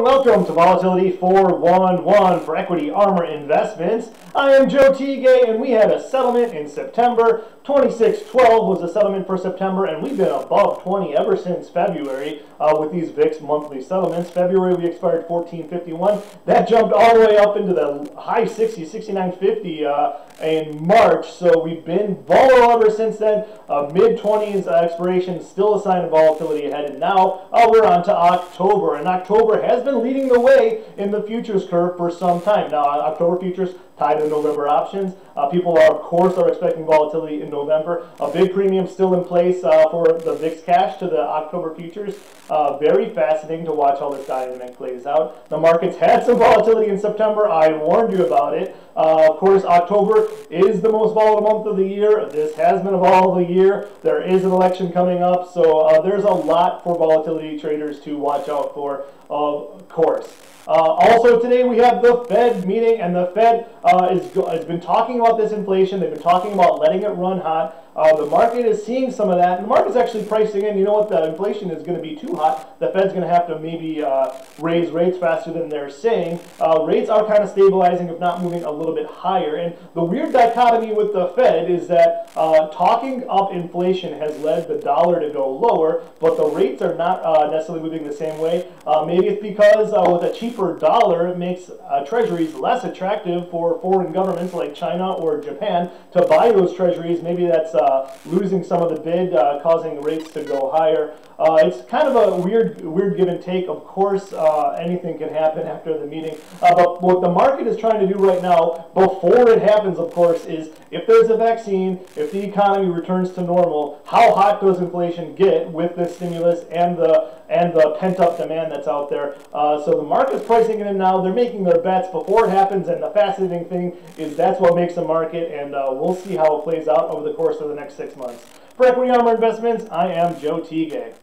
and welcome to Volatility 411 for Equity Armor Investments. I am Joe Tigay, and we had a settlement in September. 26.12 was the settlement for September, and we've been above 20 ever since February with these VIX monthly settlements. February we expired 14.51. That jumped all the way up into the high 60s, 69.50 in March. So we've been volatile ever since then. Mid-20s expiration, still a sign of volatility ahead. And now we're on to October, and October has been leading the way in the futures curve for some time. Now, October futures tied to November options. People are, of course, expecting volatility in November. A big premium still in place for the VIX cash to the October futures. Very fascinating to watch how this dynamic plays out. The markets had some volatility in September. I warned you about it. Of course, October is the most volatile month of the year. This has been a volatile year. There is an election coming up, so there's a lot for volatility traders to watch out for, of course. Also today we have the Fed meeting, and the Fed has been talking about this inflation. They've been talking about letting it run hot. The market is seeing some of that, and the market's actually pricing in, you know what, the inflation is going to be too hot. The Fed's going to have to maybe raise rates faster than they're saying. Rates are kind of stabilizing, if not moving a little bit higher. And the weird dichotomy with the Fed is that talking up inflation has led the dollar to go lower, but the rates are not necessarily moving the same way. Maybe it's because with a cheaper dollar, it makes treasuries less attractive for foreign governments like China or Japan to buy those treasuries. Maybe that's losing some of the bid, causing rates to go higher. It's kind of a weird give and take. Of course, anything can happen after the meeting. But what the market is trying to do right now, before it happens, of course, is if there's a vaccine, if the economy returns to normal, how hot does inflation get with this stimulus and the pent-up demand that's out there? So the market's pricing it in now. They're making their bets before it happens, and the fascinating thing is that's what makes a market, and we'll see how it plays out over the course of the next 6 months. For Equity Armor Investments, I am Joe Tigay.